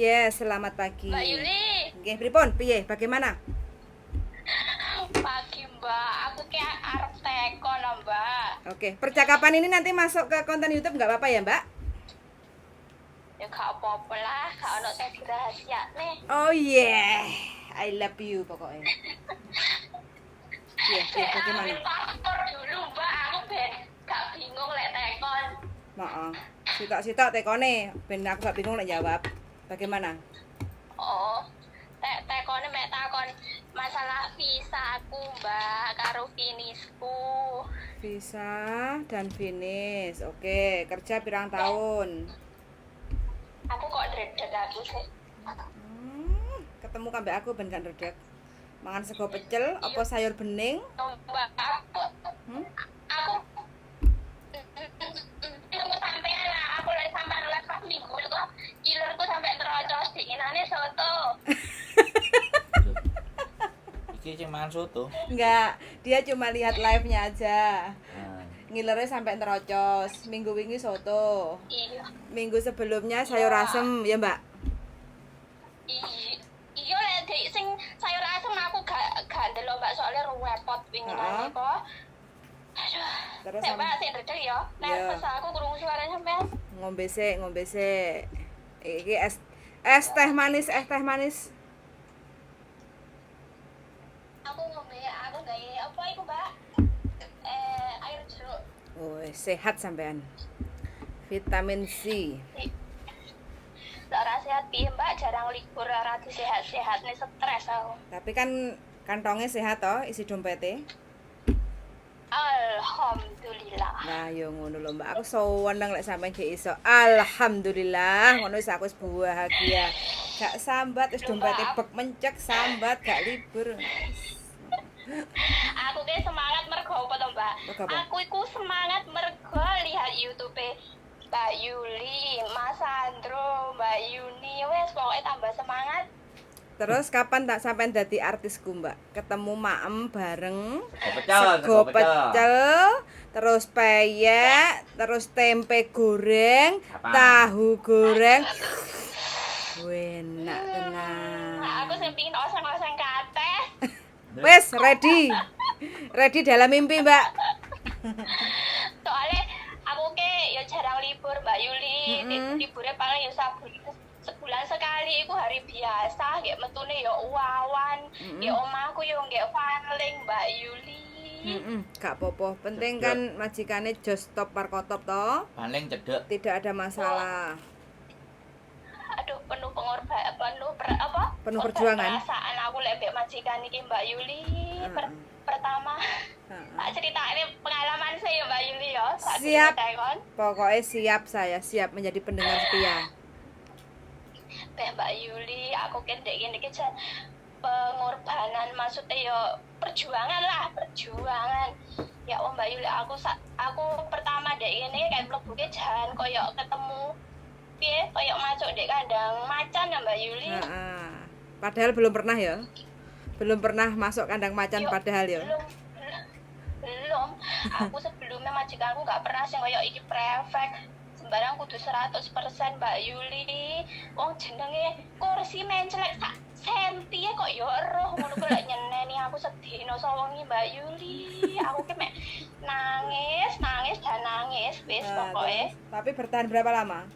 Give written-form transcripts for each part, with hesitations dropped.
Yes, selamat pagi. Mbak Yuli. Nggih, pripun? Piye? Bagaimana? Pagi Mbak, aku kayak arep teko lho Mbak. Oke, percakapan ini nanti masuk ke konten YouTube nggak apa-apa ya, Mbak? Ya gak apa-apa lah, gak ono sing dirahasiakne. Oh yeah, I love you pokoknya. Iya, bagaimana? Paspor dulu Mbak, aku ben gak bingung lek tekon. Heeh. Sitok-sitok tekone, ben aku gak bingung lek jawab. Bagaimana? Oh, tekone mek takon masalah visa aku Mbak karo finisku. Visa dan finish. Oke, kerja pirang tahun? Aku kok dredeg aku sih. Ketemu kambek aku ben gak ndredeg. Mangan sego pecel apa sayur bening? Mbak, aku sampean lah, aku lagi sampean les pas minggu itu ilerku sampai terocos diinane soto. Iki sing mangan soto. Enggak, dia cuma lihat live-nya aja. Nah, Ngilernya sampai terocos. Minggu wingi soto. Iya. Minggu sebelumnya sayur asem, ya Mbak? Iya lek dek sing sayur asem aku gak ndelok Mbak soalnya repot winginane kok. Aduh. Terus Mbak sing ndredeg ya. Nek Iya. pas aku krungu suaranya sampean. ngombe sik. Iki es teh manis. Aku ngombe aku gawe apa iku Mbak? Air jeruk. Oh, sehat sampean. Vitamin C. Ora sehat piye Mbak, jarang libur ora sehat-sehat nih stres aku. Tapi kan kantongnya sehat toh, isi dompete. Alhamdulillah. Nah, yo ngono lho Mbak. Aku seneng lek sampean ge iso. Alhamdulillah, ngono wis aku wis bahagia. Gak sambat wis dompete bek mencek sambat gak libur. Aku ki semangat mergo apa to, Mbak? Mergo apa? Aku iku semangat mergo lihat YouTube Mbak Yuli, Mas Sandro, Mbak Yuni, wes pokoknya tambah semangat. Terus kapan tak sampean dadi artisku, Mbak? Ketemu maem bareng. sego Pecel, terus peyek, terus tempe goreng, Apa? tahu goreng. Enak tenan. Aku sing pengin oseng-oseng kateh. Wes ready. Ready dalam mimpi, Mbak. Soalnya aku ke ya jarang libur Mbak Yuli. Liburnya paling ya sebulan sekali iku hari biasa, nggih metune ya uwawan, ya omahku ya nggih paling Mbak Yuli. Gak apa-apa. Penting kan majikane jos top parkotop toh. paling cedek. Tidak ada masalah. Aduh, penuh pengorbanan, Penuh perjuangan. Perasaan aku lek mbek majikan iki Mbak Yuli. Pertama, tak ceritain pengalaman saya Mbak Yuli ya. Tak Siap. ceritain. Pokoknya siap saya, siap menjadi pendengar setia. Mbak Yuli, aku kendek jan pengorbanan maksudnya ya perjuangan lah, perjuangan. Ya oh Mbak Yuli, aku pertama dek ini kayak mlebu ke jalan koyo ketemu piye koyo masuk dek kandang macan ya Mbak Yuli. Padahal belum pernah ya. Belum pernah masuk kandang macan Yo, padahal ya. Belum. Aku sebelumnya majikanku gak pernah sing koyo iki prefek. Sembarang kudu 100% Mbak Yuli. Wong jenenge kursi mencelek sak senti kok yo eroh ngono kok lek nyeneni aku sedino sawengi Mbak Yuli. Aku ki mek nangis wis pokoke. Tapi bertahan berapa lama?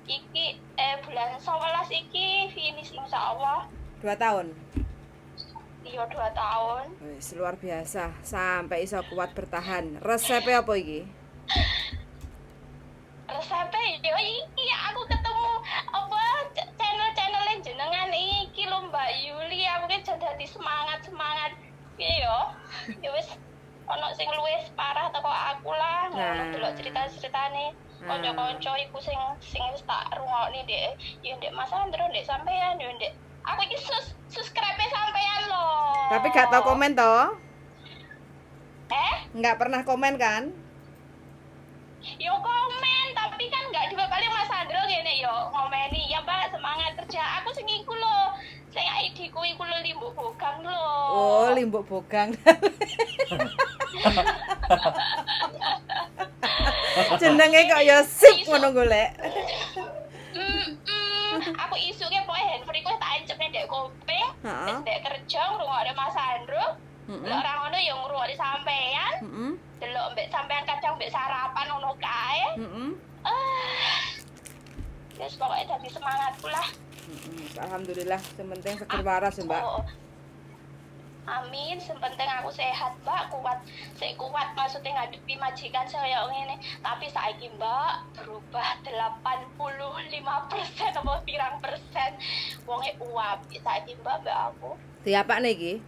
Iki bulan 11 iki finish insyaallah. 2 tahun. Iya 2 tahun. Wis luar biasa sampai iso kuat bertahan. Resepnya apa iki? Resepnya yo iki aku ketemu apa channel jenengan iki lho Mbak Yuli, aku ki dadi semangat piye yo. Ya wis ono sing luwih parah teko aku lah, ngono delok cerita-ceritane kanca-kanca iku sing wis tak rungokne Dek. Ya Ndek Mas Andro, Ndek sampean yo Ndek. Aku iki subscribe sampean lho. Tapi gak tau komen toh? Eh? Nggak pernah komen kan? Yo komen, tapi kan nggak juga paling Mas Sandro gini yo ngomeni ya Mbak semangat kerja aku sing iku lho sing ID ku iku lho Limbuk Bogang lho. Oh, Limbuk Bogang. Jenenge kok ya sip ngono golek. Heeh. Wis ndek kerja ngrungokne Mas Andro. Heeh. Lek ora ngono ya ngrungokne sampean. Heeh. Delok mbek sampean kadang mbek sarapan ngono kae. Heeh. Wis pokoke dadi semangatku lah. Alhamdulillah, sementing seger waras ya, Mbak. Oh. Amin, sepenting aku sehat, Mbak, kuat. Sik kuat maksudnya ngadepi majikan saya ngene. Tapi saiki, Mbak, berubah 85% apa pirang persen. Wonge uap. Saiki, Mbak aku. Diapakne iki?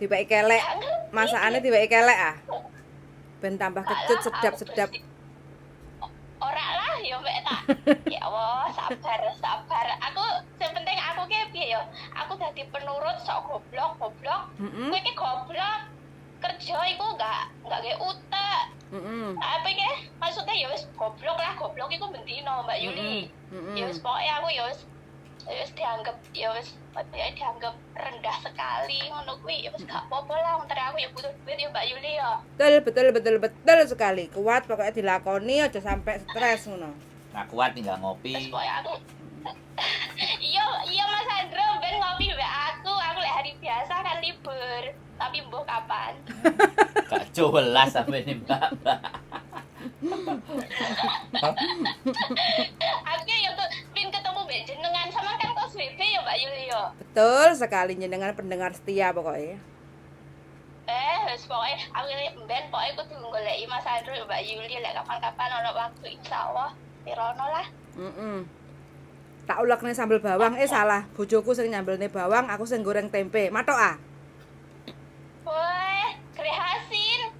Dipeki kelek. Gak ngerti. Masakane dipeki kelek ah. Ben tambah kecut Alah, sedap-sedap. aku ora lah ya mbak tak. Ya Allah, sabar. Aku yang penting aku ki piye ya? Aku dadi penurut sok goblok. Heeh. Kowe ki goblok. Kerja iku enggak ge utek. Heeh. Apa ki? Maksudnya ya wis goblok iku bendino Mbak Yuli. Ya wis pokoke aku ya wis dianggap rendah sekali ngono kuwi ya wis gak apa-apa lah wong aku ya butuh duit ya Mbak Yuli ya. Betul sekali. Kuat pokoknya dilakoni aja sampai stres ngono. Nah kuat tinggal Wis ngopi. pokoke aku Iya Mas Andro ben ngopi mbak aku lek hari biasa kan libur tapi mbuh kapan. Gak jelas sampe nih mbak. Aku ya tuh pin ketemu mbak jenengan sama kan kos WB ya Mbak Yuli ya. Betul sekali jenengan pendengar setia pokoknya. Wis pokoke aku ben pokoke kudu goleki Mas Andro ya Mbak Yuli lek kapan-kapan ono waktu insyaallah pirono lah. Tak ulekne sambel bawang, salah. Bojoku sing nyambelne bawang, aku sing goreng tempe. Matok ah. Wah, gereh asin.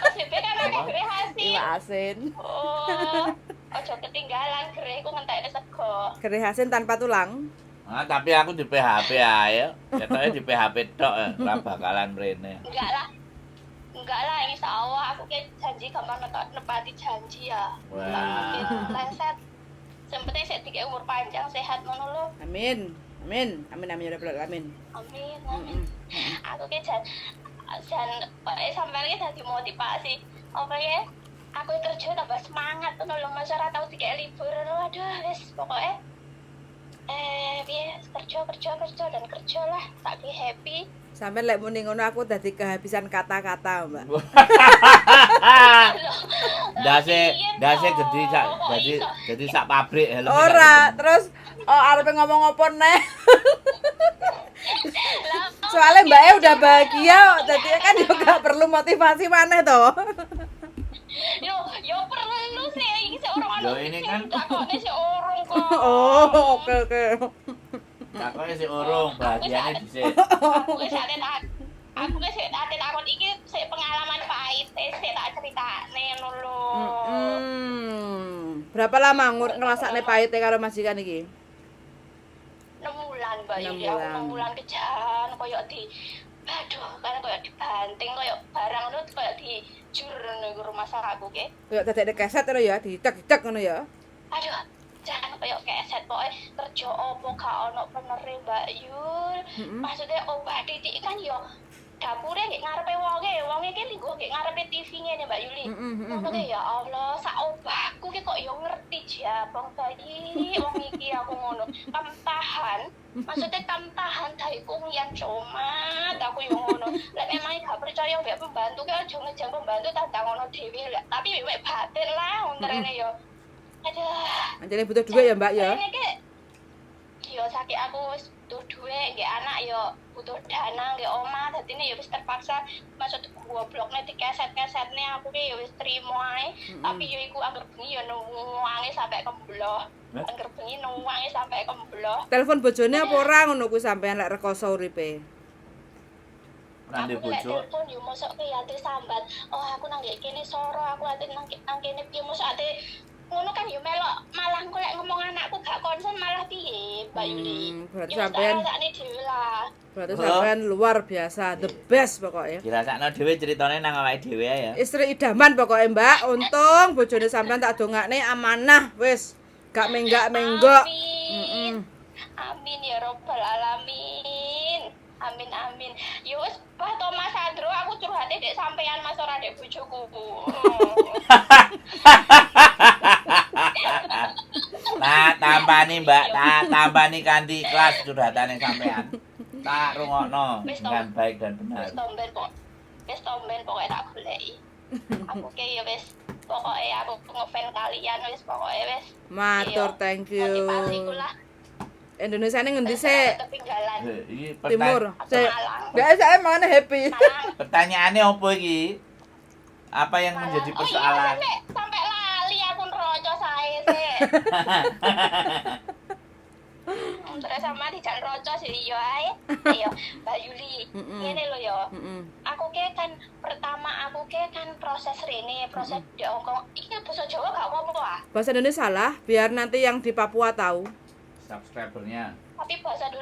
Kos WB kan ada gereh asin. Iwak asin. Oh, ojo ketinggalan gerehku ngentekne sego. Gereh asin tanpa tulang. Nah, tapi aku di PHP ae. Ketoknya di PHP tok ora bakalan mrene. Enggak lah, insya Allah aku kayak janji gampang nepati janji ya. Wah. Leset. Yang penting saya tiga umur panjang, sehat ngono lho. Amin ya rabbal alamin. Amin. Aku kayak pokoknya sampai ini jadi motivasi. Apa ya? Aku kerja tambah semangat tuh nolong masyarakat tahu tiga libur. Aduh, wes pokoknya kerja dan kerja lah. Tak happy. Sampai lek muni ngono aku dadi kehabisan kata-kata, Mbak. Dase jadi sak pabrik helm. Ora, terus arepe ngomong apa neh? Soalnya Mbaknya udah bahagia, jadi kan juga gak perlu motivasi maneh toh. Yo perlu sih, ini seorang Yo, ini kan takutnya seorang kok. Oh, oke. Takoknya si urung, bahagiane dhisik. Aku wis ate takon iki sik pengalaman pahit sik tak critakne ngono lho. Berapa lama ngrasakne pahite karo majikan iki? 6 bulan, Mbak. 6 Yuli, aku bulan. 6 bulan kejahan koyo kan koyo dibanting koyo barang ngono koyo dijur nang rumah sakitku ke. Kayak dadek keset ngono ya, dicek ngono ya. Aduh, jangan koyo keset pokoke kerja opo gak ono penere Mbak Yul. Maksudnya obat titik kan yo dapure nggih ngarepe wonge ki linggo nggih ngarepe TV ngene Mbak Yuli. Ngono ya Allah, sak obahku ki kok yo ngerti jabang bayi wong iki aku ngono. Kamtahan. Maksudnya kamtahan daiku yang comat aku yo ngono. Lek memang gak percaya mbek pembantu ki aja ngejang pembantu tak ngono dhewe lek. Tapi wek batin lah unterene yo. Aduh. Anjene butuh duit ya, Mbak ya. Ini ki yo sakit aku wis butuh duit, nggih anak yo butuh dana, nggih omah, dadine yo wis terpaksa maksud goblokne dikeset-kesetne aku ki yo wis trimo ae. Tapi yo iku angger bengi yo nuwange sampai kembloh. Angger bengi nuwange sampai kembloh. Telepon bojone apa ora ngono kuwi sampean lek rekoso uripe? Ora ndek Aku lek bojo. telepon yo mosok ki ate sambat. Oh aku nang kene soro, aku ate nang kene piye mosok ate ngono kan yo melok malah engko lek ngomong anakku gak konsen malah piye Mbak Yuli. Berarti Yo sampean sakne dhewe lah. berarti sampean luar biasa, the best pokoknya. Dirasakno dhewe ceritane nang awake dhewe ae ya. Istri idaman pokoknya Mbak. Untung bojone sampean tak dongakne amanah wis. Gak menggak-menggok. Amin ya robbal alamin. Amin. Yo wis bah to Mas Andro aku curhate dek sampean Mas ora dek bojoku. Tak tampani Mbak, tak tampani kanthi ikhlas curhatane sampean. Tak rungokno dengan baik dan benar. Wis tomben pokoknya tak goleki. Aku ki ya wis pokoke aku ngefan kalian wis pokoke wis. Matur, thank you. Motivasiku lah. Indonesia ini ngendi sih? Ketinggalan. Iki Timur. Malang. Enggak, saya mana happy. Malang. pertanyaannya opo iki? Apa yang menjadi persoalan? Oh iya, sampai lali aku ngeroco sae sih. Terus sama dijak roco sih yo ae. Ayo, Mbak Yuli. Ngene lho yo. Aku ke kan pertama proses rene, proses di Hongkong. Iki basa Jawa gak apa-apa ah. Bahasa Indonesia salah, biar nanti yang di Papua tahu. Subscribernya. Tapi bahasa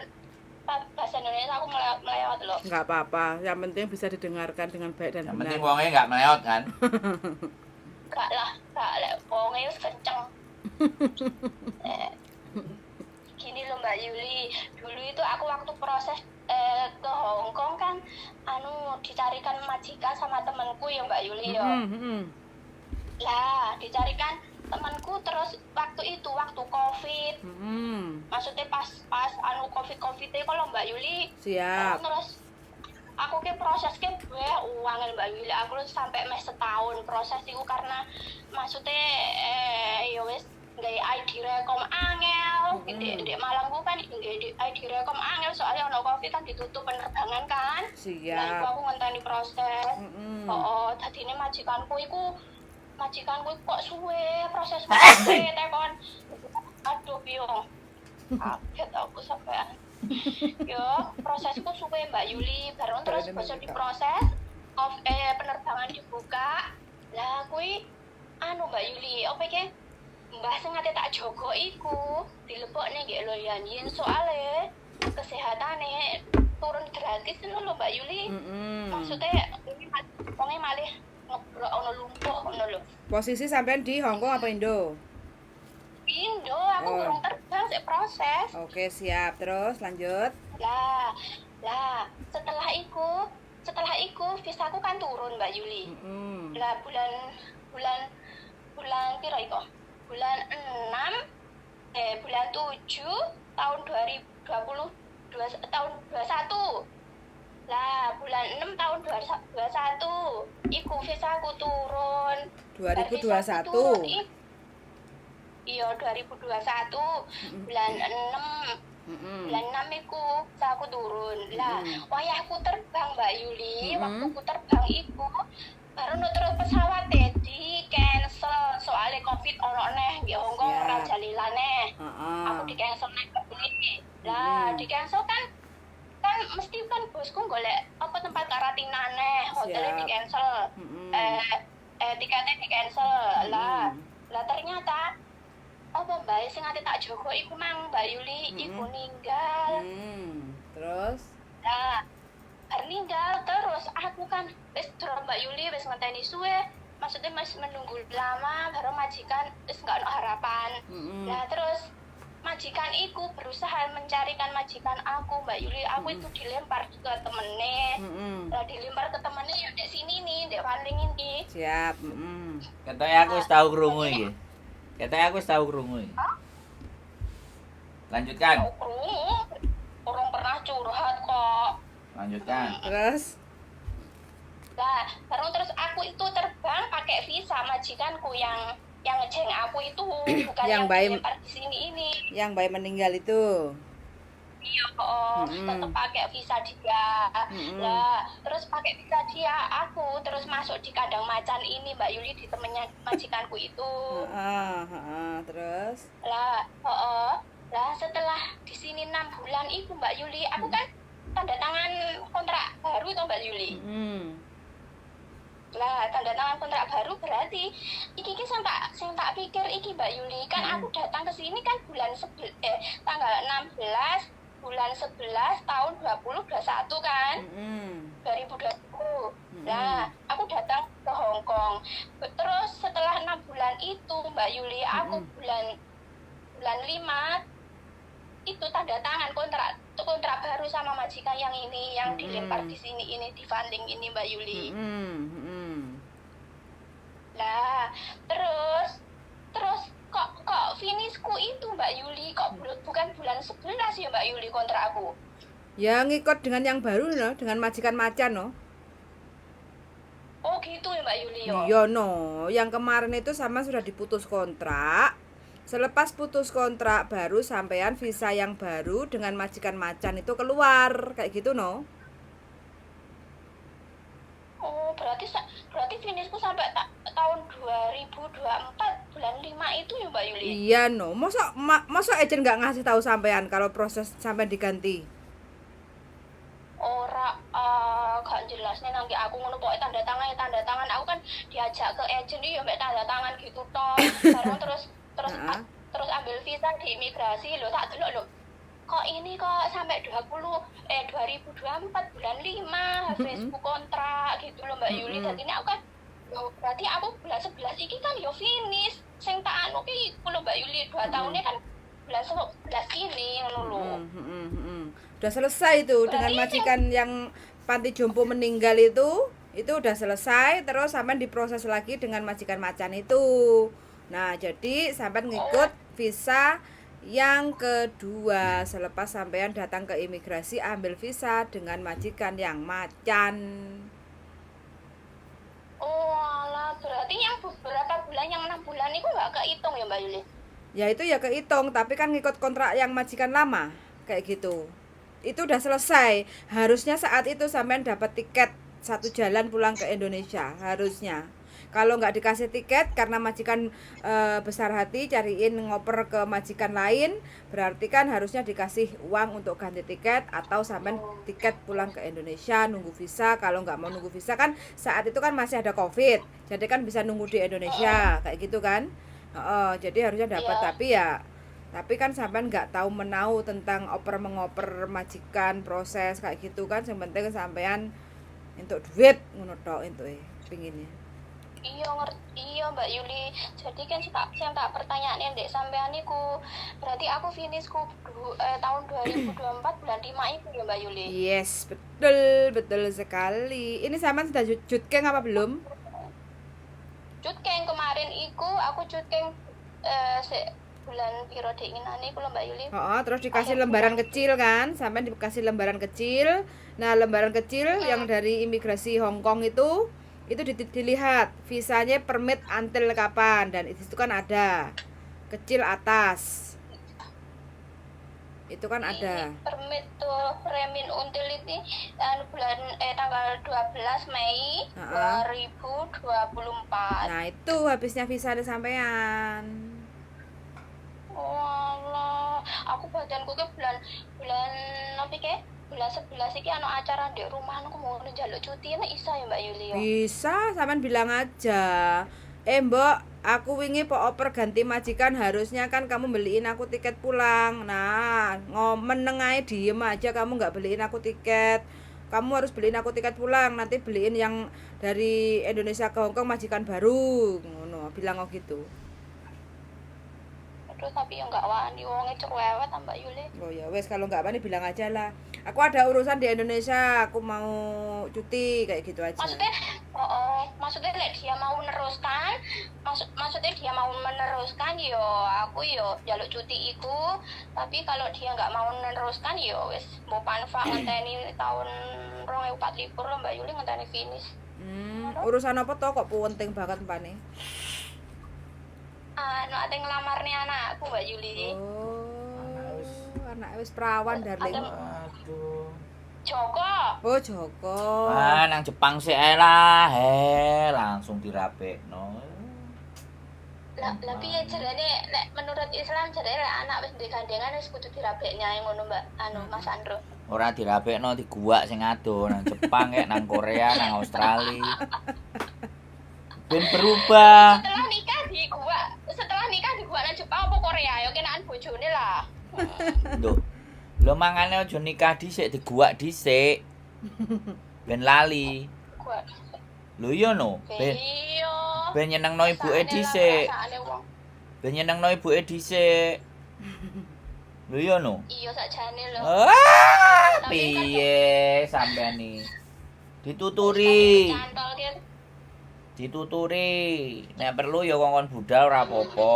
Indonesia aku melewat loh. Enggak apa-apa, yang penting bisa didengarkan dengan baik dan Yang benar. penting wongnya nggak melewat kan? Gak lek wonge wis kenceng. Gini loh Mbak Yuli, dulu itu aku waktu proses ke Hongkong kan dicarikan majikan sama temanku ya Mbak Yuli ya. Lah, dicarikan temanku terus waktu Covid. Maksudnya pas Covid itu kalau Mbak Yuli. Siap. Terus aku ke proses ke uang Mbak Yuli, aku sampai setahun proses itu karena maksudnya ya wis nggak ID rekom angel di Malang ku kan nggak ID rekom angel soalnya ono Covid kan ditutup penerbangan kan. Siap. Nah, iku aku ngenteni proses. Dadi ini majikanku kok suwe proses tekon. Aduh biung. Kaget aku sampean. Yo, prosesku suwe Mbak Yuli, baru terus bisa diproses. Penerbangan dibuka. Lah kuwi Mbak Yuli, apa iki? Mbah sing ate tak jogo iku dilebokne nggih lho ya yen soalé kesehatane turun gratis lho Mbak Yuli. Maksudnya wonge malih ngebrok ono lumpuh ngono lho. Posisi sampean di Hongkong apa Indo? Indo, aku kurang terbang sik proses. Oke, siap. Terus lanjut. Lah, setelah iku visaku kan turun Mbak Yuli. Lah bulan piro iku? Bulan 7 tahun 2021. Lah bulan 6 tahun 2021 iku visaku turun. 2021. Iya 2021 bulan 6. Bulan 6 iku visaku turun. Lah wayahku terbang Mbak Yuli, waktuku terbang iku baru terus pesawat di cancel soalnya Covid ono neh di Hongkong ora jalilane. Aku di cancel nek begini. Lah di cancel kan mesti kan bosku golek apa tempat karantina neh, hotelnya di cancel. Tiketnya di cancel. Lah ternyata apa Mbak sing ate tak jogo iku mang Mbak Yuli iku ninggal. Terus Ninggal terus aku kan wis durung Mbak Yuli wis ngenteni suwe, maksudnya masih menunggu lama baru majikan wis gak ono harapan. Nah terus majikan iku berusaha mencarikan majikan aku Mbak Yuli, aku itu dilempar ke temene. Lah dilempar ke temene ya dek sini nih, dek paling ini. siap. Katanya aku wis tau krungu iki. Lanjutkan. Orang pernah curhat kok. Lanjutkan. Terus Lah, baru terus aku itu terbang pakai visa majikanku yang ngejeng aku itu bukan Yang yang bayi- dilempar di sini ini. yang bayi meninggal itu. Iya, tetap pakai visa dia. Lah, terus pakai visa dia, aku terus masuk di kandang macan ini Mbak Yuli di temennya majikanku itu. Terus Lah, lah setelah di sini 6 bulan itu Mbak Yuli, aku kan tanda tangan kontrak baru itu Mbak Yuli. Lah tanda tangan kontrak baru berarti iki sing tak pikir iki Mbak Yuli kan aku datang ke sini kan tanggal 16 bulan 11 tahun 2021 kan. 2020. Nah, aku datang ke Hongkong. Terus setelah 6 bulan itu Mbak Yuli, aku bulan 5 itu tanda tangan kontrak baru sama majikan yang ini yang dilempar di sini ini, di funding ini Mbak Yuli. Lah terus kok kok finishku itu Mbak Yuli, kok bukan bulan 11 ya Mbak Yuli kontrakku. Ya ngikut dengan yang baru no, dengan majikan macan no. Oh gitu ya Mbak Yuli yo. Iya no, yang kemarin itu sama sudah diputus kontrak. Selepas putus kontrak baru sampean visa yang baru dengan majikan macan itu keluar kayak gitu no. Oh berarti finishku sampai tahun 2024 bulan 5 itu ya Mbak Yuli. Iya no, masa agent nggak ngasih tahu sampean kalau proses sampean diganti. Ora gak jelas nih nanti aku ngono pokoknya tanda tangan aku kan diajak ke agent ya mbak tanda tangan gitu toh bareng terus ambil visa di imigrasi lo tak delok lo kok ini kok sampai 2024 bulan 5 habisku kontrak gitu loh Mbak Yuli. Dan ini aku kan berarti aku bulan 11 ini kan yo finish sing tak anu ki lho Mbak Yuli 2 tahunnya kan bulan 11 ini ngono lho. Udah selesai itu dengan majikan yang panti jompo meninggal itu udah selesai, terus sampean diproses lagi dengan majikan macan itu. Nah, jadi sampean ngikut visa yang kedua selepas sampean datang ke imigrasi ambil visa dengan majikan yang macan. Oh alah, berarti yang beberapa bulan yang 6 bulan itu nggak kehitung ya Mbak Yuli? Ya itu ya kehitung, tapi kan ngikut kontrak yang majikan lama kayak gitu. Itu udah selesai. Harusnya saat itu sampean dapat tiket satu jalan pulang ke Indonesia harusnya. Kalau nggak dikasih tiket karena majikan besar hati cariin ngoper ke majikan lain, berarti kan harusnya dikasih uang untuk ganti tiket atau sampean tiket pulang ke Indonesia nunggu visa. Kalau nggak mau nunggu visa kan saat itu kan masih ada COVID, jadi kan bisa nunggu di Indonesia kayak gitu kan. Jadi harusnya dapat, tapi kan sampean nggak tahu menau tentang oper mengoper majikan proses kayak gitu kan. Yang penting sampean untuk duit ngono tok entuke pinginnya. Iya Mbak Yuli. Jadi kan yang tak pertanyaan ndek sampean niku berarti aku finishku tahun 2024 bulan 5 itu ya Mbak Yuli. Yes, betul sekali. Ini sampean sudah jutkeng apa belum? Jutkeng kemarin iku aku jutkeng bulan piro dinginane iku lho Mbak Yuli. Terus dikasih lembaran kecil kan? Sampean dikasih lembaran kecil. Nah, lembaran kecil yang dari imigrasi Hong Kong itu dilihat visanya permit until kapan, dan itu kan ada kecil atas. Itu kan ada. Permit tuh remin until ini bulan tanggal 12 Mei 2024. Nah, itu habisnya visa sampean. Walah, aku badanku ke bulan apa ke? Bulan 11 iki ana acara di rumah aku mau njaluk cuti nek isa ya Mbak Yuli ya. Bisa, sampean bilang aja. Mbok, aku wingi oper ganti majikan, harusnya kan kamu beliin aku tiket pulang. Nah, meneng ae diem aja, kamu nggak beliin aku tiket. Kamu harus beliin aku tiket pulang, nanti beliin yang dari Indonesia ke Hongkong majikan baru. Ngono, bilang kok gitu. Aduh, tapi ya nggak wani wonge cerewet Mbak Yuli. Oh ya wes, kalau nggak wani bilang aja lah. Aku ada urusan di Indonesia, aku mau cuti kayak gitu aja. Maksudnya dia mau meneruskan, maksudnya dia mau meneruskan yo aku yo jaluk cuti itu, tapi kalau dia nggak mau meneruskan yo wes mau panfa ngenteni tahun 2024 lho Mbak Yuli ngenteni finish. Urusan apa toh kok penting banget mpane? Ate ngelamarne anakku Mbak Yuli. Anak wis perawan darling. Aduh. Joko. Oh, Joko. Nang Jepang sih lah, langsung dirapekno. Lah piye jarene nek menurut Islam jarene anak wis duwe gandengan wis kudu dirapeknya ngono Mbak Mas Andro. Ora dirapekno diguak sing ado nang Jepang kayak nang Korea, nang Australia. Ben berubah. Setelah nikah diguak nang Jepang apa Korea ya kenaan bojone lah. Lho mangane aja nikah dhisik diguak dhisik. Ben lali. Lho iya no. Ben nyenengno ibuke dhisik. Ben nyenengno ibuke dhisik. Lho iya no. Iya sakjane lho. Piye sampean iki? Dituturi. dituturi. Nek perlu ya kongkon budal ora apa-apa.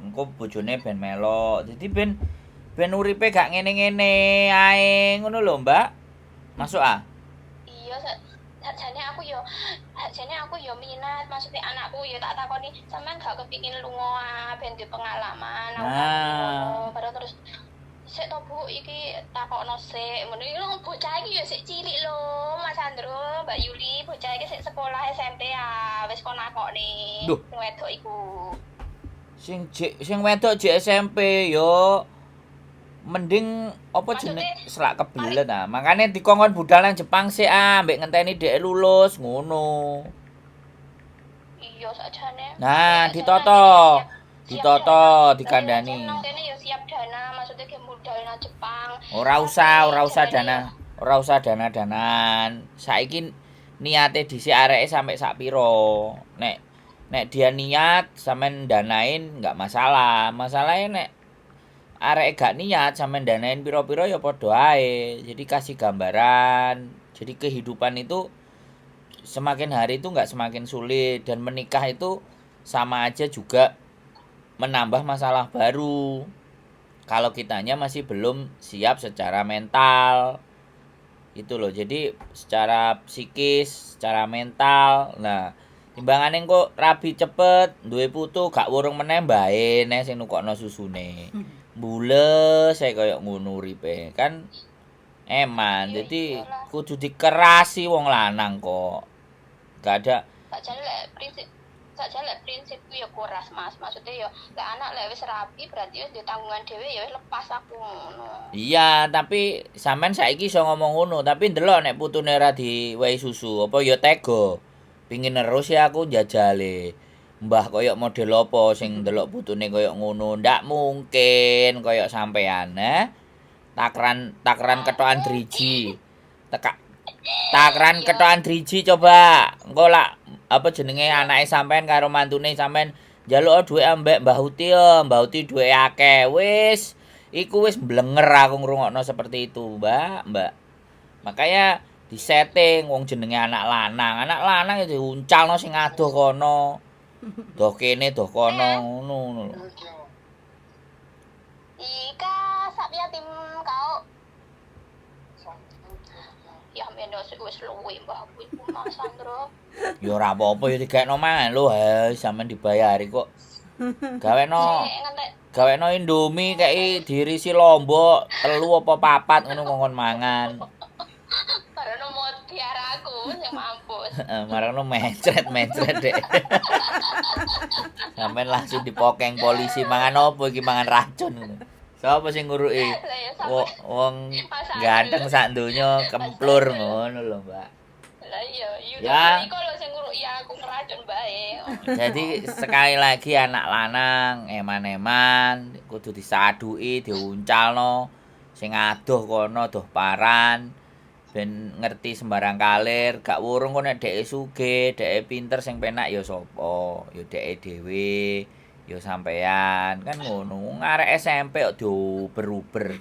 Engko bojone ben melok. Dadi ben uripe gak ngene-ngene ae ngono lho, Mbak. Masuk ah? Iya, sakjane aku yo minat, maksudnya anakku yo tak takoni, sampean gak kepingin lunga ben di pengalaman aku ngono. Baru terus sik to Bu iki takokno sik ngono iki lho bocah iki yo sik cilik lho Mas Andro, Mbak Yuli, bocah iki sik sekolah SMP ya, wis kon nakokne. Duh. Sing wedok iku. Sing wedok jek SMP yo mending apa jeneng Maksudnya, selak kebelet ah. Makane dikongkon budal nang Jepang sik ah, mbek ngenteni dhek lulus ngono. Iya sakjane. Nah, ditoto, dikandani. Nang kene yo siap dana, maksudnya ge modal nang Jepang. Ora usah dana-danan. Saiki niate dhisik areke sampe sak piro. Nek dia niat sampean danain enggak masalah. Masalahe nek areke gak niat sampean danain piro-piro ya padha ae. Jadi kasih gambaran. Jadi kehidupan itu semakin hari itu enggak semakin sulit dan menikah itu sama aja juga menambah masalah baru. Kalau kitanya masih belum siap secara mental. Itu loh. Jadi secara psikis, secara mental. Nah, timbangane kok rabi cepet, duwe putu gak wurung meneh mbae nek sing nukokno susune. Bules saya koyo ngono uripe. Kan eman. Iya, Jadi iyalah. kudu dikerasi wong lanang kok. Gak ada Sakjane lek prinsipku ya kuras Mas. Maksudnya ya lek anak lek wis rapi berarti wis ditanggungan dhewe ya wis lepas aku ngono. Iya, tapi sampean saiki iso ngomong ngono, tapi ndelok nek putune ora diwehi susu, apa ya tega. Pingin terus ya aku njajale. Mbah koyo model apa sing ndelok putune koyo ngono, ndak mungkin koyo sampean, Takran ketokan driji. Takran ketokan driji coba. Engko lak apa jenenge anake sampean karo mantune sampean njaluk dhuwit ambek Mbah Uti yo, Mbah Uti dhuwit akeh. Wis iku wis mblenger aku ngrungokno seperti itu, Mbak. Makanya disetting wong jenenge anak lanang. Anak lanang ya diuncalno sing adoh kono. Doh kene, doh kono ngono. Ika sak yatim kau. Ya men wis luwe mbah aku iku Mas Andro. Ya ora apa-apa ya digekno mangan lho, sampean dibayari kok. Gaweno Gaweno Indomie kei dirisi lombok, telu apa papat ngono ngongkon mangan. Karena mau tiara aku sing mampus. Marano mencret Dek. Sampeyan langsung dipokeng polisi mangan opo iki mangan racun ngono. Sapa sing nguruki? Wong ganteng sak donya kemplur ngono lho, Mbak. Lah iya, Ya. iku lho sing nguruki aku ngeracun bae. Jadi sekali lagi anak lanang eman-eman kudu disaduki, diuncalno sing adoh kono doh paran ben ngerti sembarang kalir, gak wurung kok nek dheke sugih, dheke pinter sing penak ya sapa? Ya dheke dhewe, ya sampean. Kan ngono. Wong arek SMP kok diober-uber.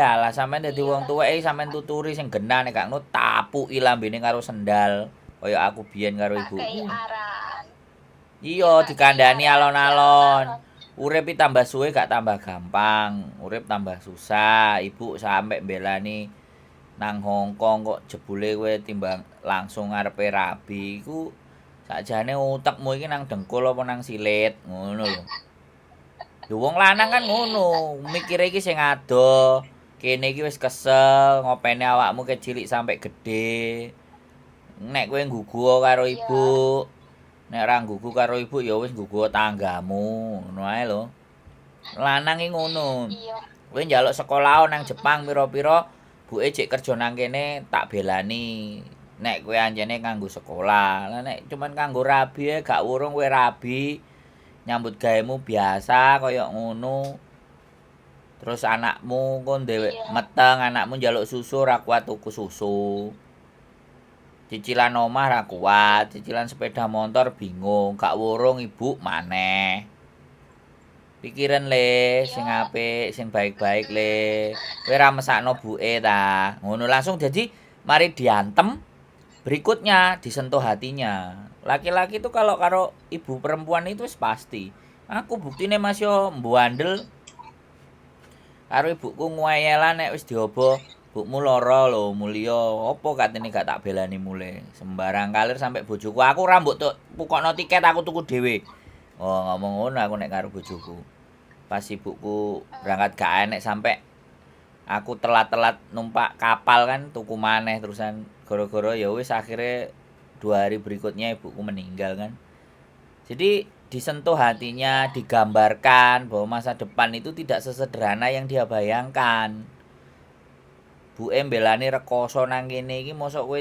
Alah sampean dadi wong tuwek sampean tuturi sing genah nek gak ngono tapuki lambene karo sendal. Kaya aku biyen karo Kei ibuku. aran. Iya, dikandani alon-alon. Urip iki tambah suwe gak tambah gampang. Urip tambah susah. Ibu sampe mbelani nang Hongkong kok jebule kowe timbang langsung ngarepe rabi iku sakjane utekmu iki nang dengkul apa nang silit ngono lho. Lho wong lanang kan ngono, mikire iki sing adoh. Kene iki wis kesel, ngopeni awakmu kecilik sampe gedhe. Nek kowe nggugu karo ibu, nek ora nggugu karo ibu ya wis nggugu tanggamu, ngono ae lho. Lanang iki ngono. Iya. Kowe njaluk sekolah nang Jepang pira-pira, buke cek kerja nang kene tak belani. Nek kowe anjene kanggo sekolah. Lah nek cuman kanggo rabi gak wurung kowe rabi. Nyambut gawemu biasa kaya ngono. Terus anakmu kon dhewe meteng, anakmu njaluk susu ora kuat tuku susu. Cicilan omah ra kuat, cicilan sepeda motor bingung, gak wurung ibu maneh. Pikiran le sing apik, sing baik-baik le. Kowe ra mesakno buke ta. Ngono langsung jadi mari diantem. berikutnya disentuh hatinya. Laki-laki itu kalau karo ibu perempuan itu wis pasti. Aku buktine Mas yo mbandel karo ibuku ngueyelan nek wis diobo, "Bukmu lara lho, mulya." Apa katene gak tak belani mule. Sembarang kalir sampe bojoku. Aku ora mbok pukokno tiket, aku tuku dhewe. Oh, ngomong ngono aku nek karo bojoku. Pas ibuku berangkat gak enek sampe aku telat-telat numpak kapal kan tuku maneh terusan gara-gara ya wis akhirnya 2 hari berikutnya ibuku meninggal kan. Jadi disentuh hatinya, digambarkan bahwa masa depan itu tidak sesederhana yang dia bayangkan. Buke mbelani rekoso nang kene iki mosok kowe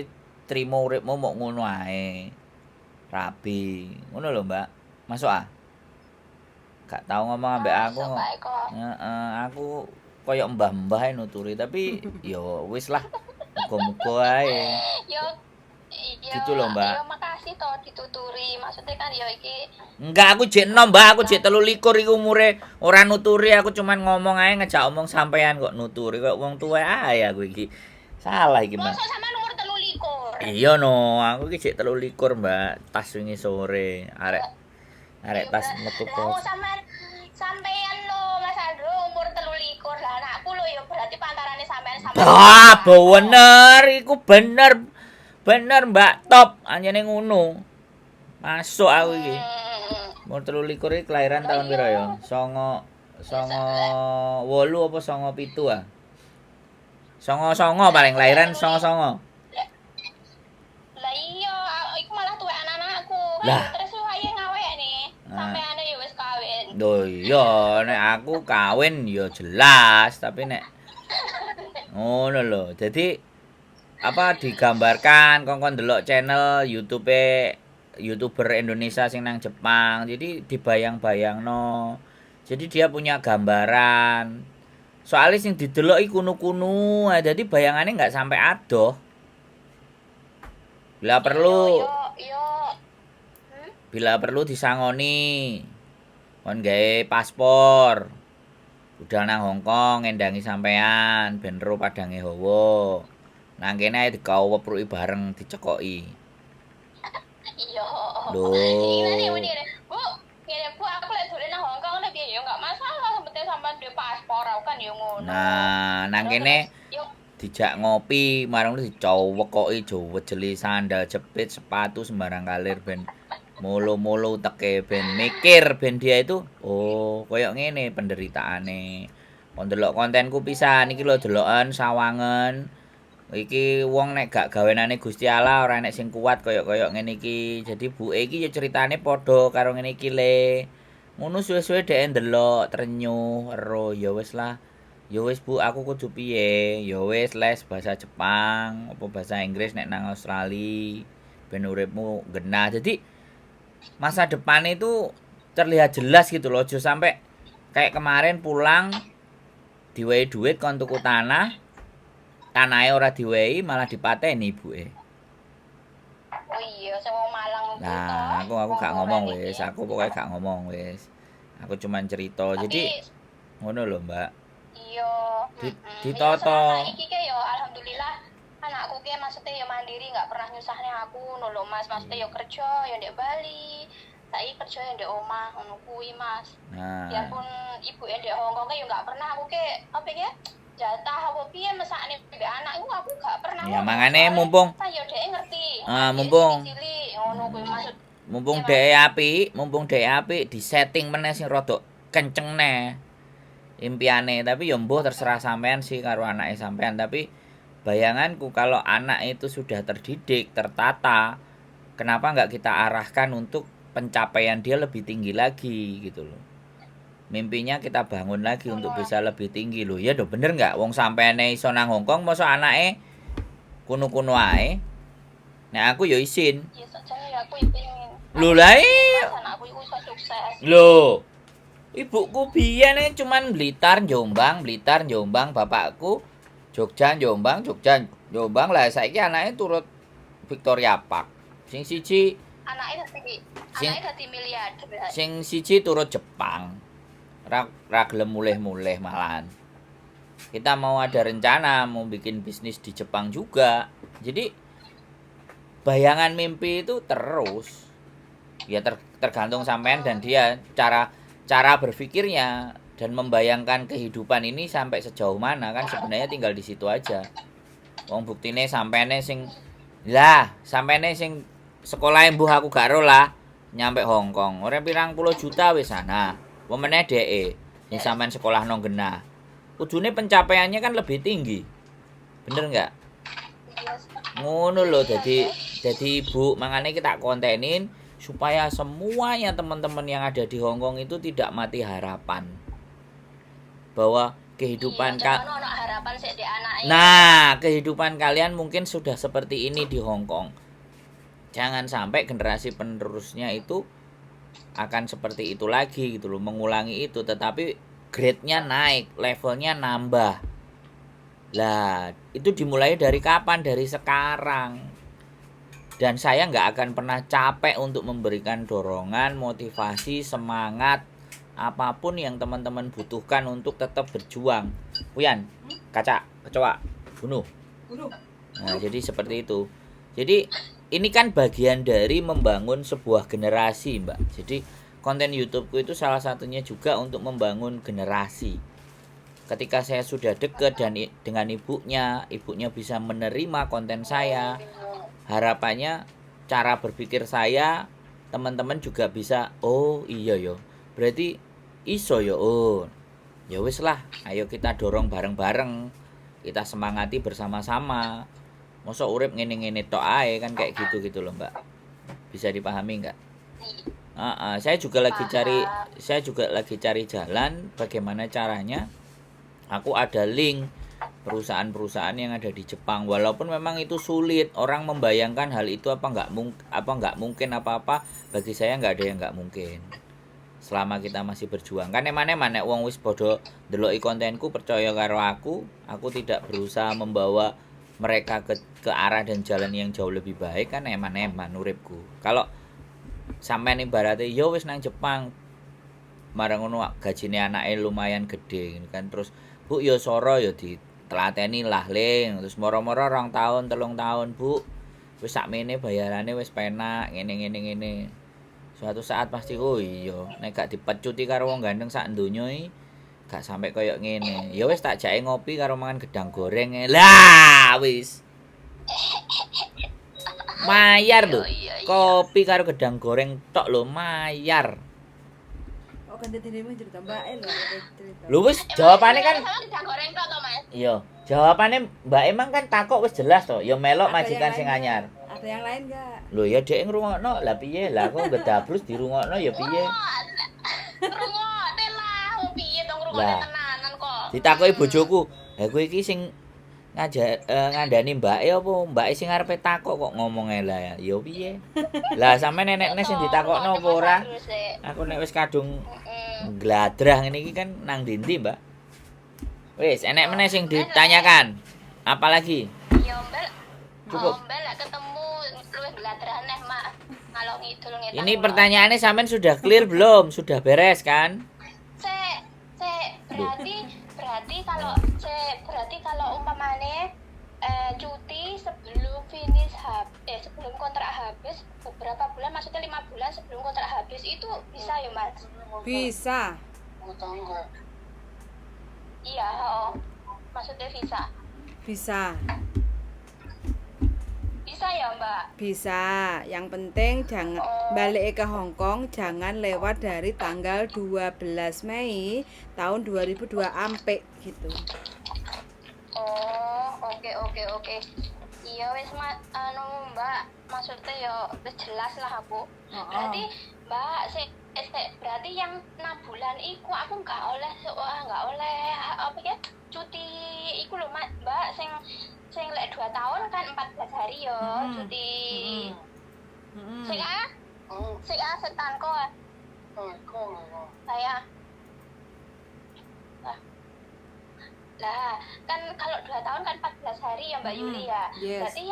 trimo uripmu mok ngono ae. Rabi. Ngono lho, Mbak. Masuk ah? Gak tau ngomong ambek aku. Masuk, Pak Eko. Heeh, aku koyo mbah-mbah ae nuturi tapi yo wis lah. Muga-muga ae. Yo iya, Gitu loh, Mbak. yo makasih toh dituturi. Maksudnya kan yo iki Enggak, aku jek enom, Mbak. Aku jek 23 iku umure. Ora nuturi, aku cuman ngomong ae ngejak omong sampean kok nuturi kok wong tuwa ae aku iki. Salah iki, Mbak. mosok sama nomor 23. Iya no, aku iki jek 23, Mbak. Tas wingi sore. Arek tas metu Lah kos. sampean lo Mas Andro umur 23 lah anakku lo yo berarti pantarane sampean sama. Ah, bener, iku bener. Bener, Mbak. Top, anjene ngono. Masuk aku iki. Umur 23 iki kelahiran tahun piro ya? 98 apa 97 ah? 99 paling kelahiran 99. Lah iya, iku malah tuwek anak-anakku. Lah. Terus wae ngawek nih. Sampeane yo wis kawin. Loh iya, nek aku kawin ya jelas, tapi nek ngono lho. Jadi apa digambarkan kongkon delok channel YouTuber Indonesia sing nang Jepang. Jadi dibayang-bayangno. Jadi dia punya gambaran. Soalnya sing didelok iku kuno-kuno, jadi bayangannya nggak sampai adoh. Bila perlu, Yo. bila perlu disangoni. Kon gawe paspor. Udah nang Hongkong ngendangi sampean ben ro padange hawa. Nang kene ae dikawepruki bareng dicekoki. Iya. Loh. Ini bener. Bu, ngene Bu aku lek dolen nang Hongkong nek piye yo enggak masalah penting sampean duwe paspor aku kan yo ngono. Nah, nang kene Yo dijak ngopi, marang dicowekoki jowet jeli sandal jepit sepatu sembarang kalir ben molo-molo teke ben mikir ben dia itu oh koyo ngene penderitaane. Kon delok kontenku pisan iki lho deloken sawangen. Iki wong nek gak gawenane Gusti Allah ora nek sing kuat koyo-koyo ngene iki. Jadi buke iki ya ceritane padha karo ngene iki le. Ngono suwe-suwe dhek ndelok trenyuh ero ya wis lah. Ya wis Bu, aku kudu piye? Ya wis les bahasa Jepang apa bahasa Inggris nek nang Australia ben uripmu genah. Jadi masa depan itu terlihat jelas gitu loh. Aja sampai kayak kemarin pulang diwehi duit kon tuku tanah. Tanahe ora diwehi malah dipateni ibuke. oh iya sing wong Malang kuwi Nah, aku gak ngomong wis. Aku pokoknya gak ngomong wis. Aku cuman cerita. Jadi ngono lho, Mbak. Iya. Ditoto. Iya, iki ke yo alhamdulillah anakku ke maksudnya yo mandiri nggak pernah nyusahne aku ngono lho Mas. Maksudnya yo kerja yo ndek Bali. Saiki kerja yo ndek omah ngono kuwi Mas. Nah, Biarpun ibu ndek Hongkong ke yo nggak pernah aku ke apa ya? Jatah apa piye mesakne mbek anak iku aku gak pernah. ya mangane mumpung yo dhek ngerti. mumpung cilik ngono kuwi maksud. mumpung dhek apik disetting meneh sing rada kenceng neh impiane. Tapi ya mbuh terserah sampean sih karo anake sampean. Tapi bayanganku kalau anak itu sudah terdidik, tertata, kenapa nggak kita arahkan untuk pencapaian dia lebih tinggi lagi gitu loh. Mimpinya kita bangun lagi untuk bisa lebih tinggi loh. Ya do bener nggak? Wong sampene iso nang Hongkong mosok anake kuno-kuno ae. Nek aku ya isin. Ya sajane aku pengin. Lho lah iya. Anakku iku iso sukses. Lho. Ibuku biyen cuman Blitar, Jombang, bapakku Jogja, Jombang lah saiki anake turut Victoria Park. Sing siji Anake dadi miliarder. sing siji turut Jepang. Ra gelem mulih-mulih malahan. Kita mau ada rencana mau bikin bisnis di Jepang juga. Jadi bayangan mimpi itu terus. Ya tergantung sampean dan dia cara berpikirnya dan membayangkan kehidupan ini sampai sejauh mana kan sebenarnya tinggal di situ aja. Wong buktine sampene sing sekolah mbuh aku gak ero lah nyampe Hong Kong. Ora pirang puluh juta wis sana. Wemene dheke sing sampean sekolah nang genah. Kudune pencapaiannya kan lebih tinggi. Bener enggak? Ngono lho jadi ibu makanya kita kontenin supaya semuanya teman-teman yang ada di Hong Kong itu tidak mati harapan bahwa kehidupan harapan sik di anake. Nah, kehidupan kalian mungkin sudah seperti ini di Hong Kong. Jangan sampai generasi penerusnya itu akan seperti itu lagi gitu loh, mengulangi itu tetapi grade-nya naik, levelnya nambah. Lah, itu dimulai dari kapan? Dari sekarang. Dan saya nggak akan pernah capek untuk memberikan dorongan, motivasi, semangat, apapun yang teman-teman butuhkan untuk tetap berjuang. Wian, kaca, kecoa, bunuh. Nah, jadi seperti itu. Jadi, ini kan bagian dari membangun sebuah generasi, Mbak. Jadi, konten YouTubeku itu salah satunya juga untuk membangun generasi. Ketika saya sudah dekat dan dengan ibunya bisa menerima konten saya. Harapannya cara berpikir saya teman-teman juga bisa oh iya yo. Berarti iso yo. Oh. Ya wis lah, ayo kita dorong bareng-bareng. Kita semangati bersama-sama. Masa urip ngene-ngene tok ae kan kayak gitu loh, Mbak. Bisa dipahami enggak? Saya juga lagi cari jalan bagaimana caranya. Aku ada link perusahaan-perusahaan yang ada di Jepang walaupun memang itu sulit orang membayangkan hal itu apa nggak mungkin apa-apa bagi saya nggak ada yang nggak mungkin selama kita masih berjuang kan emane wong wis padha ndeloki kontenku percaya karo aku tidak berusaha membawa mereka ke arah dan jalan yang jauh lebih baik kan eman uripku kalau sampean ibaratnya yo wis nang Jepang marang ngono gajine anake lumayan gede kan terus Bu yo soro yo ditelateni lah ling terus moro-moro 2 tahun 3 tahun Bu wis sakmene bayarane wis penak ngene suatu saat pasti oh iya nek gak dipecuti karo wong gandeng sak donya iki gak sampai koyo ngene ya wis tak jake ngopi karo mangan gedang goreng lah wis mayar lho kopi karo gedang goreng tok lho mayar kan dene cerita Mbak lho cerita. Lho wis jawabane kan Gedang goreng tok to, Mas. iya, jawabane Mbak emang kan takok wis jelas to. Ya melok majikan sing anyar. Ada yang lain enggak? Lho ya dhek ngrungokno. Lah piye? Lah kok gedabrus dirungokno ya piye? Ngrungokne lah, piye to ngrungokne tenanan kok. Ditakoki bojoku, "Ha kowe iki sing ngandani mbake apa mbake sing arepe takok kok ngomong lah ya piye?" Lah sampe nenek-nenek sing ditakokno apa ora? Aku nek wis kadung gladrah ngene iki kan nang ndi, Mbak? Wis enek meneh sing ditanyakan. Apalagi? Ya, Mbak. Cukup. Mbak lek ketemu luwih gladrah neh, Mak. Ngalor ngidul ngetan. Ini pertanyaannya sampean sudah clear belum? Sudah beres kan? Sek, berarti kalau umpamane cuti sebelum sebelum kontrak habis beberapa bulan maksudnya 5 bulan sebelum kontrak habis itu bisa ya Mas? Bisa. Iya, maksudnya bisa. Bisa Ya Mbak? Bisa. Yang penting jangan balik ke Hong Kong jangan lewat dari tanggal 12 Mei tahun 2002 ampe gitu. Oke. Iya wis Mbak, maksudnya ya wis jelas lah aku. Berarti Mbak berarti yang 6 bulan iku aku nggak oleh apa ya cuti iku lho Mbak sing lek 2 tahun kan 14 hari yo cuti. Sing setan kok. Saya. Lah, kan kalau 2 tahun kan 14 hari ya Mbak Yuli ya. Yes. Berarti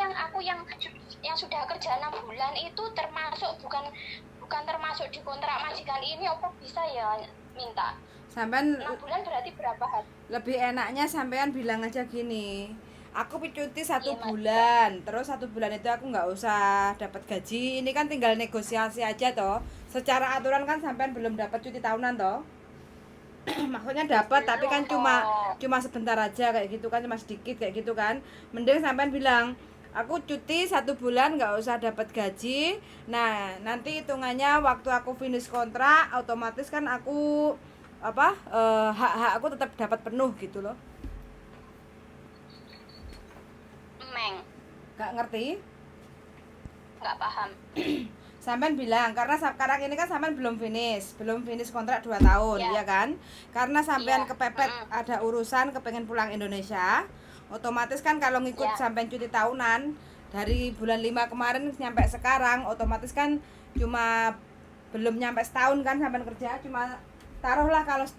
yang sudah kerja 6 bulan itu termasuk bukan termasuk di kontrak majikan ini apa bisa ya minta? Sampean 6 bulan berarti berapa hari? lebih enaknya sampean bilang aja gini. Aku cuti 1 Iya, Mas. bulan, terus 1 bulan itu aku nggak usah dapat gaji. Ini kan tinggal negosiasi aja toh. Secara aturan kan sampean belum dapat cuti tahunan toh. Maksudnya dapat tapi kan cuma sebentar aja kayak gitu kan, cuma sedikit kayak gitu kan. Mending sampean bilang aku cuti 1 bulan nggak usah dapat gaji. Nah nanti hitungannya waktu aku finish kontrak otomatis kan aku hak-hak aku tetap dapat penuh gitu loh. Meng, Nggak ngerti? nggak paham. Sampean bilang karena sekarang ini kan sampean belum finish kontrak 2 tahun Iya. ya kan, karena sampean Iya. kepepet ada urusan kepengen pulang Indonesia, otomatis kan kalau ngikut Iya. sampean cuti tahunan dari bulan 5 kemarin nyampe sekarang otomatis kan cuma belum nyampe setahun kan sampean kerja, cuma taruhlah kalau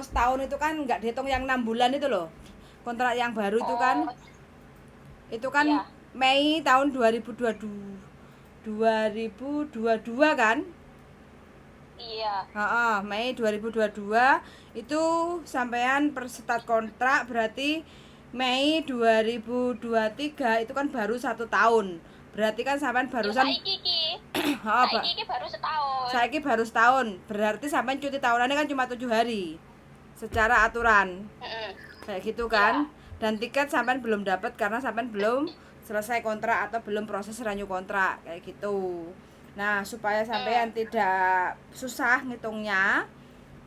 setahun itu kan nggak dihitung yang 6 bulan itu loh, kontrak yang baru itu kan Oh, Iya. Mei tahun 2022 kan. iya. Mei 2022 itu sampean per start kontrak berarti Mei 2023 itu kan baru 1 tahun. Berarti kan sampean barusan Saiki ki. Heeh, Saiki ki baru setahun. saiki baru setahun. Berarti sampean cuti tahunannya kan cuma 7 hari. Secara aturan. Mm-mm. Kayak gitu kan. Dan tiket sampean belum dapat karena sampean belum selesai kontrak atau belum proses renew kontrak kayak gitu. Nah, supaya sampean tidak susah ngitungnya,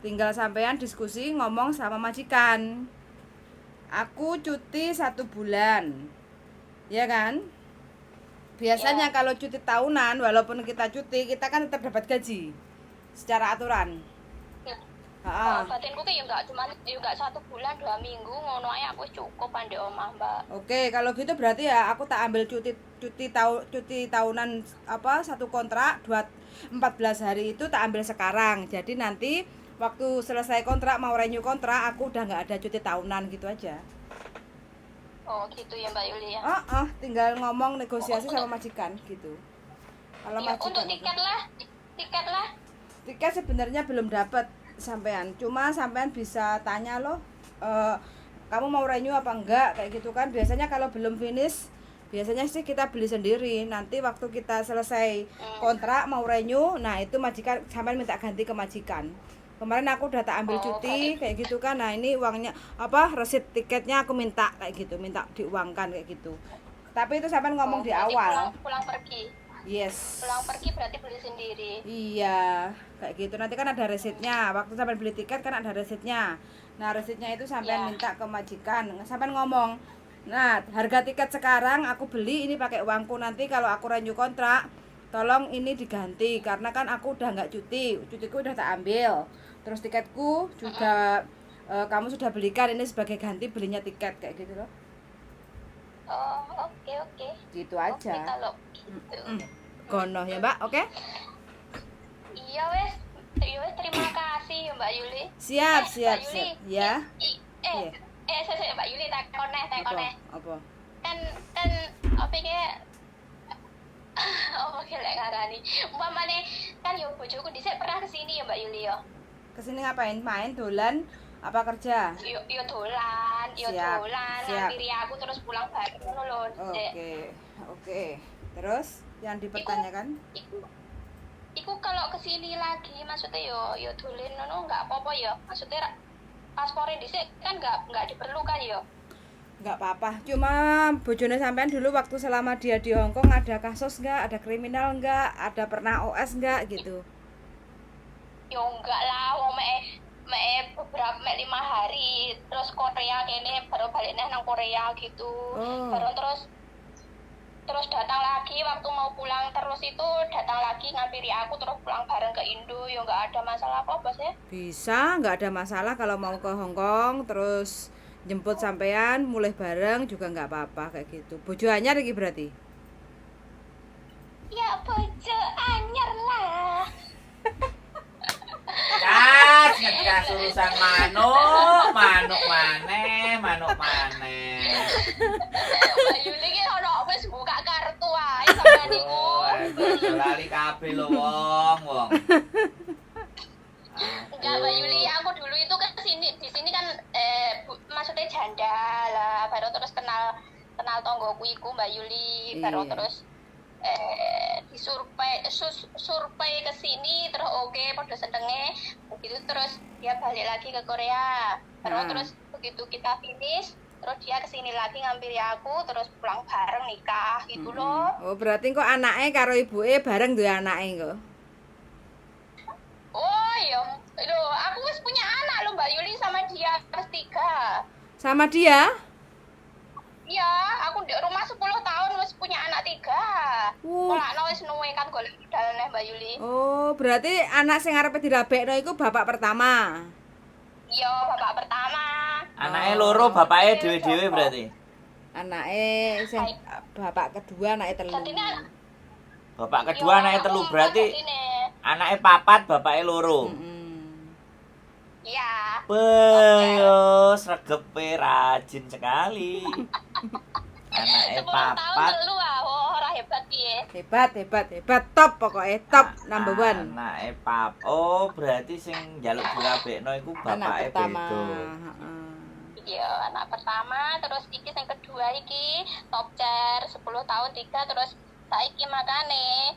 tinggal sampean diskusi ngomong sama majikan. Aku cuti 1 bulan. Ya kan? Biasanya kalau cuti tahunan walaupun kita cuti, kita kan tetap dapat gaji secara aturan. Oh, batinku ki yo enggak cuma 1 bulan 2 minggu ngono ae aku cukup pandhe omah, Mbak. Oke, kalau gitu berarti ya aku tak ambil cuti tahunan 1 kontrak 14 hari itu tak ambil sekarang. Jadi nanti waktu selesai kontrak mau renew kontrak aku udah nggak ada cuti tahunan gitu aja. Oh, gitu ya Mbak Yuli ya. Tinggal ngomong negosiasi sama majikan gitu. Kalau Ya, majikan untuk tiket lah. tiket sebenarnya belum dapat sampean, cuma sampean bisa tanya loh, kamu mau renew apa enggak kayak gitu kan. Biasanya kalau belum finish biasanya sih kita beli sendiri, nanti waktu kita selesai kontrak mau renew, nah itu majikan sampean minta ganti ke majikan. Kemarin aku udah tak ambil cuti kayak gitu kan, nah ini uangnya resit tiketnya aku minta kayak gitu, minta diuangkan kayak gitu. Tapi itu sampean ngomong di awal. Pulang pergi. Yes. Pulang pergi berarti beli sendiri. Iya, kayak gitu. Nanti kan ada resitnya. Waktu sampean beli tiket kan ada resitnya. Nah, resitnya itu sampean minta ke majikan. Sampean ngomong, "Nah, harga tiket sekarang aku beli ini pakai uangku. Nanti kalau aku renew kontrak, tolong ini diganti karena kan aku udah nggak cuti. Cutiku udah tak ambil. Terus tiketku juga kamu sudah belikan ini sebagai ganti belinya tiket kayak gitu loh." Oh, oke. Gitu aja. Oke, kalau gitu. Gono ya, Mbak. Oke? Iya wes. Terima kasih ya Mbak Yuli. Siap. Mbak Yuli. Ya. Iya. Saya Mbak Yuli takon. Apa? Kan apa iki apa ki lek ngarani. Umpamane kan yo bojoku dhisik pernah kesini ya Mbak Yuli ya. Kesini ngapain? Main, dolan, apa kerja? Yo dolan, Siap. ngampiri aku terus pulang bareng ngono lho. Oke. Terus yang dipertanyakan? Iku kalau kesini lagi maksudnya yo dolen ngono enggak apa-apa ya. Maksudnya paspornya dhisik kan enggak diperlukan ya. Enggak apa-apa. Cuma bojone sampean dulu waktu selama dia di Hong Kong ada kasus enggak? Ada kriminal enggak? Ada pernah OS enggak gitu? Yo enggak lah, wong beberapa 5 hari terus Korea kene baru balik nang Korea gitu. Baru terus datang lagi waktu mau pulang terus itu datang lagi ngampiri aku terus pulang bareng ke Indo. Yo enggak ada masalah apa sih? Bisa, enggak ada masalah kalau mau ke Hong Kong terus jemput sampean mulai bareng juga enggak apa-apa kayak gitu. Bojo anyar iki berarti? Ya bojo anyar lah. Ngegas urusan manuk maneh. Mbak Yuli ki ono wis buka kartu ae sampean niku. Lali kabeh lho wong. Enggak Mbak Yuli, aku dulu itu kan di sini kan maksudnya janda lah, baru terus kenal kenal tonggoku iku Mbak Yuli, baru Iya. terus survei ke sini terus oke pada sedenge begitu terus dia balik lagi ke Korea terus begitu kita finish terus dia kesini lagi ngampiri aku terus pulang bareng nikah gitu loh. Oh, berarti kok anaknya karo ibuke bareng duwe anake kok. Oh iya loh aku wis punya anak loh Mbak Yuli sama dia kelas 3. Sama dia? Iya, aku di rumah 10 tahun wis punya anak 3. Kolakno wis nuwe kan golek modalane Mbak Yuli. Oh, berarti anak sing arepe dirabekno iku bapak pertama. Iya, bapak pertama. Anake loro, bapake dhewe-dhewe berarti. Anake sing bapak kedua anake telu. Jadine Bapak kedua anake telu berarti anake papat, bapake loro. Iya. Yo, sregepe rajin sekali. Anake 10 tahun papat. telu ah, ora hebat piye. Hebat, top pokoknya top number one. Anake oh, berarti sing njaluk dirabekno iku Anak bapake pertama. beda. Heeh. Iya, anak pertama, terus iki yang kedua iki top chair 10 tahun 3 terus saiki makane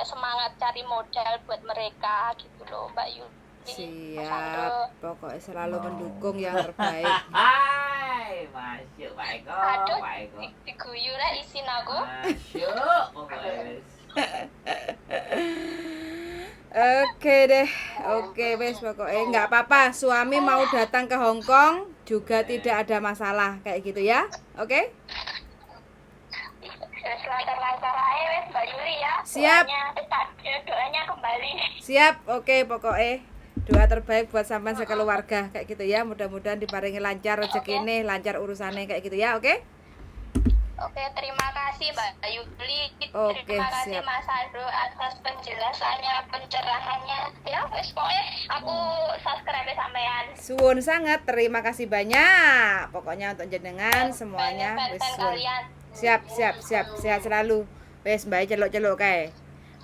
semangat cari modal buat mereka gitu loh Mbak Yu. Siap, pokoknya selalu mendukung yang terbaik. Hai, masuk Pak Eko, Aduh, Pak Eko. diguyu lah isin aku. Masuk, pokoknya. Oke deh, oke wes pokoknya nggak apa-apa. Suami mau datang ke Hong Kong juga tidak ada masalah kayak gitu ya, oke? Lancar-lancar aja wes Mbak Yuli ya. Siap. Doanya kembali. Siap, oke pokoknya doa terbaik buat sampean sekeluarga kayak gitu ya. Mudah-mudahan diparingi lancar rezekine, lancar urusannya kayak gitu ya, oke? Oke, terima kasih Mbak Yuli. Oke, Terima kasih siap. Mas Aldo atas penjelasannya, pencerahannya. Ya, wes pokoknya aku subscribe sampean. Suwun sangat, terima kasih banyak. Pokoknya untuk jenengan semuanya wis Fan-fan suwun. kalian. Siap, sehat selalu. Wes mbak celuk-celuk kae.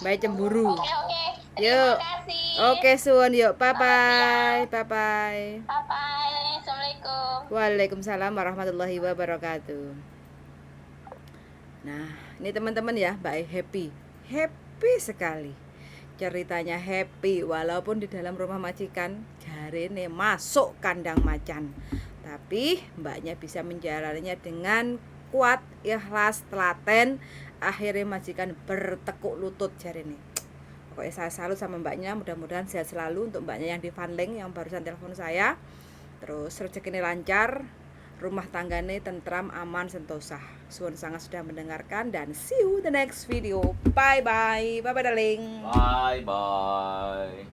Mbak cemburu. Oke. Yuk. Terima kasih. Oke, suwun yuk. Bye bye. Bye bye. Bye-bye. Assalamualaikum. Waalaikumsalam warahmatullahi wabarakatuh. Nah, ini teman-teman ya, Mbak happy sekali. Ceritanya happy walaupun di dalam rumah majikan jarene masuk kandang macan. Tapi mbaknya bisa menjalaninya dengan kuat, ikhlas, telaten. Akhirnya majikan bertekuk lutut jarene. Pokoknya saya salut sama mbaknya, mudah-mudahan sehat selalu untuk mbaknya yang di Fanling yang barusan telepon saya. Terus rezekinya lancar, rumah tanggane tentram, aman, sentosa. Suwun sangat sudah mendengarkan dan see you the next video. Bye bye. Bye bye darling. Bye bye.